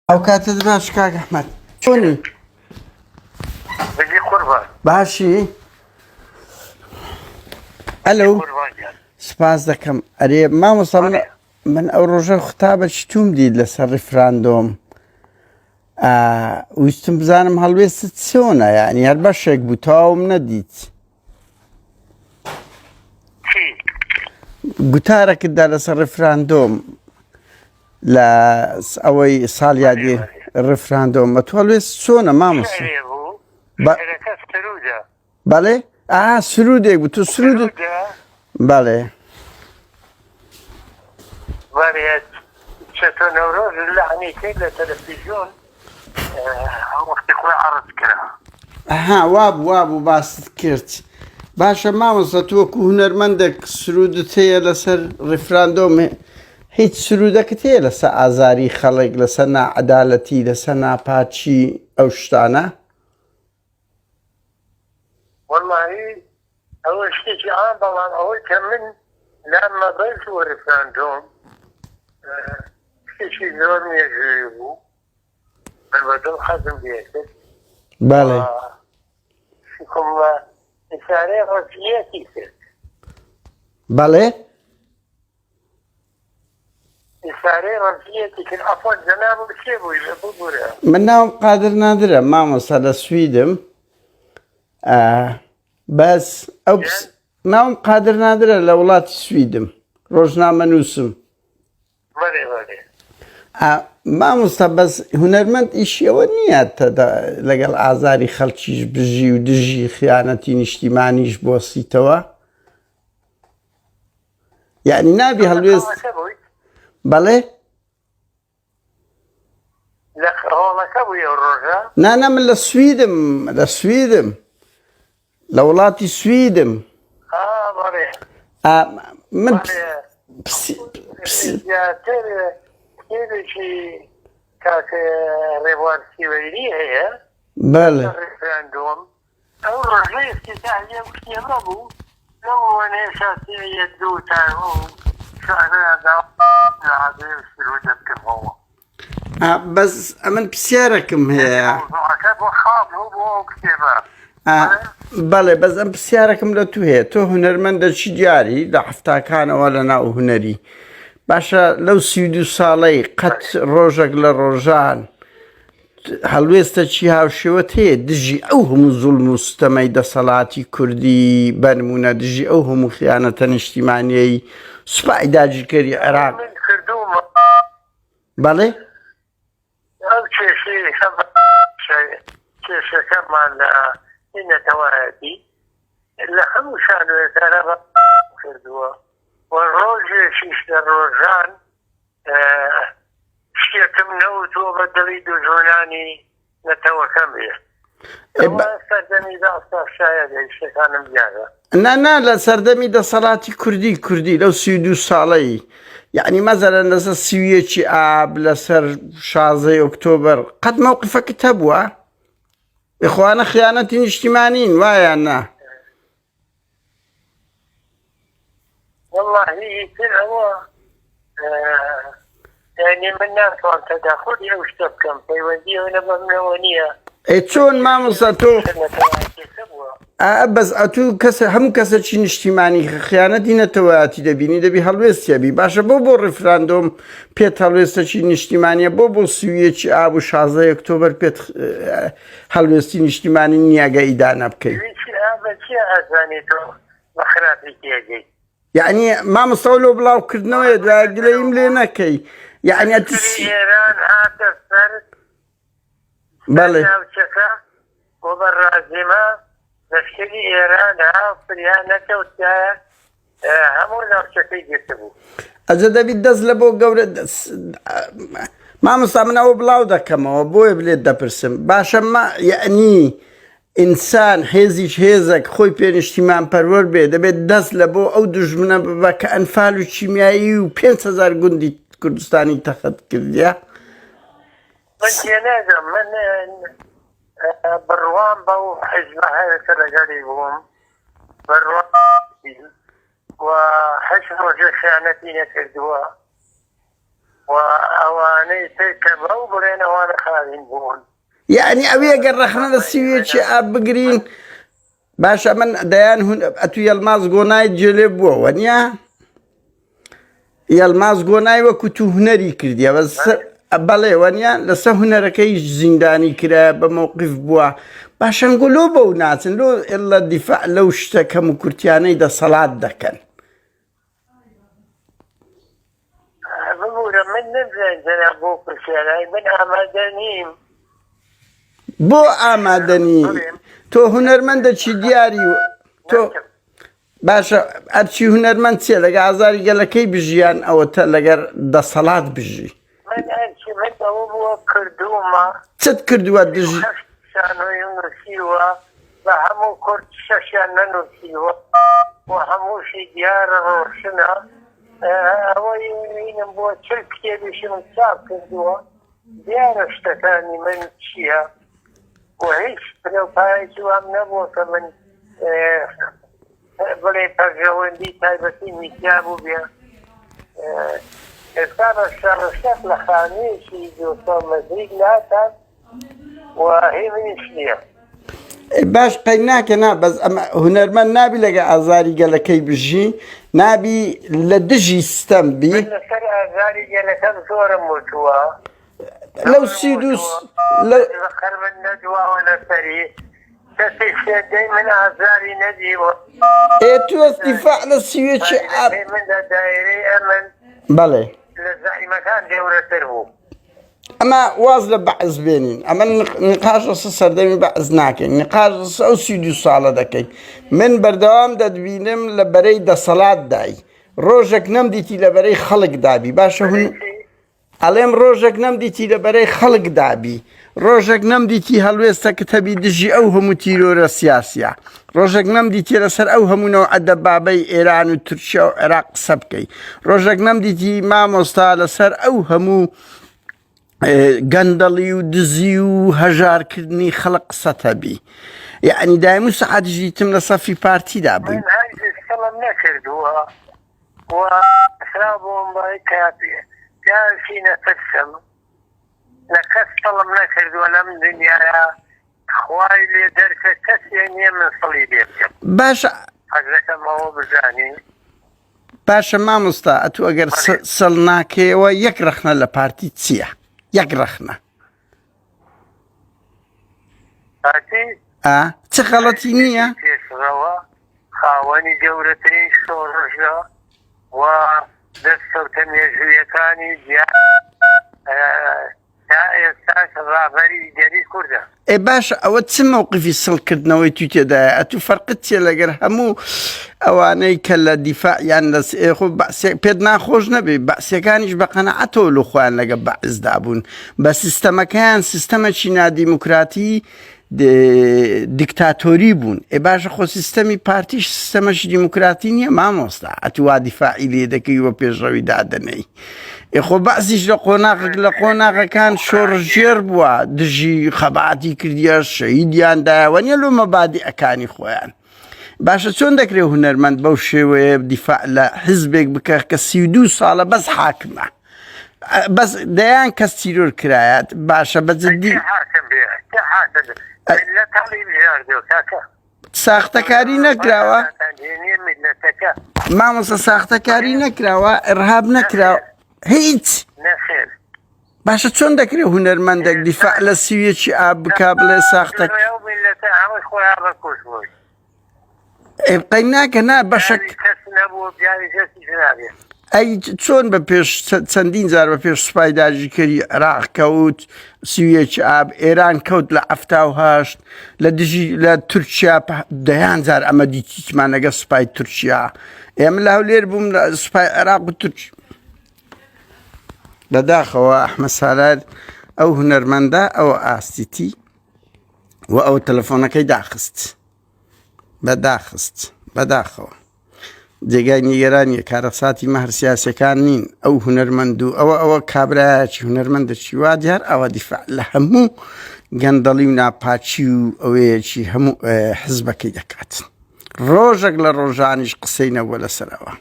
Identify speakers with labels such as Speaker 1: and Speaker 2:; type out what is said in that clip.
Speaker 1: ئەو کاتت باش کاک ئەحمەد چۆنی؟
Speaker 2: بەجێ قوربان
Speaker 1: باشی؟ ئەلۆ سپاس دەکەم. ئەرێ مامۆستا من ئەو ڕۆژە خوتابە چتوم دیت لەسەر ڕیفراندۆم، ویستم بزانم هەڵوێستت چۆنە، یعنی هەر بەشێک بوو تەواوم نەدیت. گوتارێکتدا لەسەر ڕیفراندۆم لە ئەوەی ساڵیادی ڕیفراندۆمە تۆ هەڵوێست چۆنە مامۆستا؟ بەڵێ؟ سرودێک بوو تۆ سرود بەڵێ
Speaker 2: چەتۆ نەورۆژ لەعنی کرد لە تەلەڤیزیۆن وەختی خۆی عەرض کرا.
Speaker 1: وابوو باست کرد. باشە مامۆستا تۆ وەکو هونەرمەندێک سرودت هەیە لەسەر ڕیفراندۆم، هیچ سرودەکەت هەیە لەسەر ئازاری خەڵک، لەسەر نائەدالەتی، لەسەر ناپاچی ئەو شتانە؟
Speaker 2: وەڵڵاهی ئەوە شتێکی عام، بەڵام ئەوەی کە من لام مەبەست بۆ ڕیفراندۆم شتێکی زۆر مێژووی بوو، من بەدڵ حەزم لێکرد.
Speaker 1: بەڵێ
Speaker 2: شکومە ئیشارەی ڕەزیەتی کرد.
Speaker 1: بەڵێ
Speaker 2: ئیشارەی ڕەزیەتی کرد. ئەفۆن جەناب چێ بووی لە بگورە؟
Speaker 1: من ناوم قادر نادرە مامۆستا، لە سویدم. بەس ئەو ناوم قادر نادرە، لە وڵاتی سویدم، ڕۆژنامە نووسم.
Speaker 2: بەڵێ بەڵێ
Speaker 1: مامۆستا بەس هونەرمەند ئیشیەوە نییە لەگەڵ ئازاری خەڵکیش بژی و دژی خیانەتی نیشتیمانیش بۆسیتەوە، یعنی نابی هەڵوێست. بەڵێ
Speaker 2: لە ڕۆڵەکە بووی ئەو ڕۆژە؟
Speaker 1: نانە من لە سویدم لە وڵاتی سویدم.
Speaker 2: بەڵێ
Speaker 1: من
Speaker 2: زیاتر کتێبێکی کاکە ڕێبوار سیوەیری هەیە.
Speaker 1: بەڵێ
Speaker 2: ڕیفراندۆم ئەو ڕۆژەی افتتاحیە کتێبە بوو، لەو وەنەیە شاسیەیە دوو تاو شعرەدا عادێ سرودە بکردەوە.
Speaker 1: بەس ئەمن پرسیارێکم هەیە.
Speaker 2: موضوعەکە بۆ خاڵ بوو بۆ ئەو کتێبە.
Speaker 1: بەڵێ بەس ئەم پرسیارێکم لە تو هەیە، تۆ هونەرمەندێکی دیاری لە حفتاکانەوە لە ناو هونەری، باشە لەو 32 ساڵەی قەت ڕۆژێک لە ڕۆژان هەڵوێستە چی هاوشێوەت هەیە دژی ئەو هەموو زوڵم و ستەمەی دەسەڵاتی کوردی، بەنمونە دژی ئەو هەموو خیانەتە نیشتیمانیەی سوپای داگیرکەری عێراق؟ بەڵێ
Speaker 2: ئەو کێشەکەمان لە نەتەوایەتی لە هەموو شانوێکانە کردووە، و ڕۆژێکیش لە ڕۆژان شتێکم نەوتووە بە دڵی دوژمنانی نەتەوەکەم بێ. سەردەمی داستا شایەت شتەکانم دیارە.
Speaker 1: نا لە سەردەمی دەسەڵاتی کوردی لەو 32 ساڵەی، یعنی مەزەرەن لەسەر سویەکی ئاب، لەسەر 16 ئۆکتۆبەر قەت مەوقفەکەت هەبووە؟ ئیخوانە خیانەتی نیشتیمانین وایە نا؟
Speaker 2: واللهی تر ئەوە یعنی من ناتوان تەداخلی ئەو شتە بکەم، پەیوەندی ئەو نەبەمنەوە نییە.
Speaker 1: چۆن مامۆستا تۆ بەس ئەتوو هەموو کەسێکی نیشتیمانی خیانەتی نەتەوایەتی دەبی هەڵوێستیەبی، باشە بۆ ڕیفراندۆم پێت هەڵوێستەکی نیشتیمانیە، بۆ سویەکی ئاب و 16 ئۆکتۆبەر پێت هەڵوێستی نیشتیمانی نیاگە ئیدانە بکەیت؟ یعنی مامۆستا لۆ بڵاوکردنەوەی دوایگلەیم لێ نەکەی، یعنی
Speaker 2: ئێران هاتە سەر
Speaker 1: بەڵێ
Speaker 2: بۆ بەڕازیمە لەشکری ئێران فریان نەکەوتایە هەموو ناوچەکەی گرتە بوو.
Speaker 1: ئەجە دەبیت دەست لە بۆ گەورە مامۆستا من ئەوە بڵاو دەکەمەوە بۆیە بلێت دەپرسم، باشە یعنی ئینسان هێزێک خۆی پێنیشتیمان پەروەر بێ دەبێت دەست لە بۆ ئەو دوژمنە ببە کە ئەنفال و چیمیایی و 5,000 گوندی کوردستانی تەخت کردیە؟
Speaker 2: من تێناگەم، من بڕوان بە و حیزبە هەیەکە لەگەڵی بووم، بڕوان و 8 ڕۆژێ خیانەتی نەکردووە، وأواني تكبروا برين أوان خالين بون
Speaker 1: يعني أبي أقرخنا للسوية أب بقرين باشا من ديان هون أتو يلماز قوناي جلبوا ونيا يلماز قوناي وكتو هنري كرديا بس بله ونيا لسه هنركي زنداني كرا بموقف بوا باشا نقولوا بو ناسن لو إلا الدفاع لو اشتكى مكرتياني دا صلاة دا كان
Speaker 2: بقول من نبذل جنابوك الشارع من أمدانيم
Speaker 1: بو آمادني تو هنرمند چی دیاری تو باشا ارچی هنرمند چیه لگه ازاری گلکی بجیان او تا لگر دا صلاة بجی
Speaker 2: من أنشي من أبوه كردوما
Speaker 1: چت کردوا دجی
Speaker 2: شانو ينسيوا وهمو كرد شاشان ننسيوا وهمو شي ديار روشنا هو ينبو تشلكي بيش من صعب كردوا ديار اشتكاني من شيها وهيش لو بايجوا هم نبو كمن بلي برجوين دي تايبتي ميتيابو بيا كان الشرشات لخانيشي جوتو مدريد لاتا وهي من إشليا
Speaker 1: باش قيناك نا بس اما هنرمند نابي لگه ازاری گلکی بجی نابي لدجي ستم بي
Speaker 2: من سر أزاري جلسان صور موتوا
Speaker 1: لو سيدوس لو
Speaker 2: ذكر من ندوى ونسري تسيشي دايما أزاري نديوة
Speaker 1: ايتو استفاع للسيوية شعب
Speaker 2: من دائري أمن
Speaker 1: بله
Speaker 2: لزعي مكان دورة تربو
Speaker 1: اما واز لبعض بينين اما نقاش الصر دايما بعض ناكي نقاش او سيدو صالة دكي من بردوام دا دوينم لبري دا صلاة داي روجك نم ديتي لبري خلق دابي باشا هن عليم روجك نم ديتي لبري خلق دابي روجك نم ديتي هلويستا كتبي دجي او همو تيرور سياسية روجك نم ديتي لسر او همو نوع دبابي ايران و تركيا و عراق سبكي روجك نم ديتي ماموستا لسر او همو قندلي و دزي و هجار كدني خلق ستبي يعني دايمو ساعات جيتم لصفي بارتي دابي
Speaker 2: من هاي السلام نكردوها وأسرابهم باي كافية كان فينا تسم نكس سلام نكردوها لم دنيا خوالي لي دركة كسيني من صليبية
Speaker 1: باشا
Speaker 2: حقك ما هو بزاني
Speaker 1: باشا ماموستا اتو اگر سلناكي و يكرخنا لبارتي تسيح يكرخنا
Speaker 2: هاتي
Speaker 1: تخلطي نية
Speaker 2: يسروا خاواني جورتين شورجا ودستو تميزوية كاني جاء يستاش الرابري جديد كرده
Speaker 1: باشا او تسم موقفي السلكردنا ويتوتي دا اتو فرقتي لقر همو اواني كلا دفاع يعني لس اخو بأسي بيدنا خوش نبي بأسي كانش بقناعتو لخوان لقا بعز دابون بس سيستما كان سيستما چينا ديمقراطي ديكتاتوري بون باشا خو سيستمي بارتيش سيستماش ديمقراطي نيا ما مصدع اتوا دفاعي ليدكي وبيجروي دادني اخو بعضيش لقوناغ كان شورجير بوا دجي خبعتي كرديا شهيديان دا ونيا لو مبادئ كاني خوان باشا چون دكري هنرمند بوشي ودفاع لحزبك بكا كسيدو صالة بس حاكمة بس ديان كستيرور كرايات باشا بزدي
Speaker 2: حاكم بيها كحاكم لا تعليم جاردو كاكا
Speaker 1: ساختكاري نكراوا ما مصا ساختكاري نكراوا ارهاب نكراوا هيت
Speaker 2: نخير
Speaker 1: باشا چون دكري هنرمندك دفاع للسوية شعب بكابل ساختك ابقيناك هنا باشك اي چون بپیش چندین زار بپیش سپای داجی کری عراق کوت سویه شعب ایران کوت لعفتاو هاشت لدجی لترکیا دیان زار اما دیتیش ما نگه سپای ترکیا ایم له لیر بوم سپای عراق و ترکیا لداخوا احمد سالار او هنرمنده او آستیتی و او تلفونکی داخست بداخوا جێگای نیگەرانیە کارەساتی مەهر سیاسەکان نین ئەو هونەرمەند و ئەوە کابرایەکی هونەرمەندێکی وا دیار ئەوە دیفاع لە هەموو گەندەڵی و ناپاچی و ئەوەیەکی هەموو حزبەکەی دەکات ڕۆژێک لە ڕۆژانیش قسەی نەبووە لەسەرەوە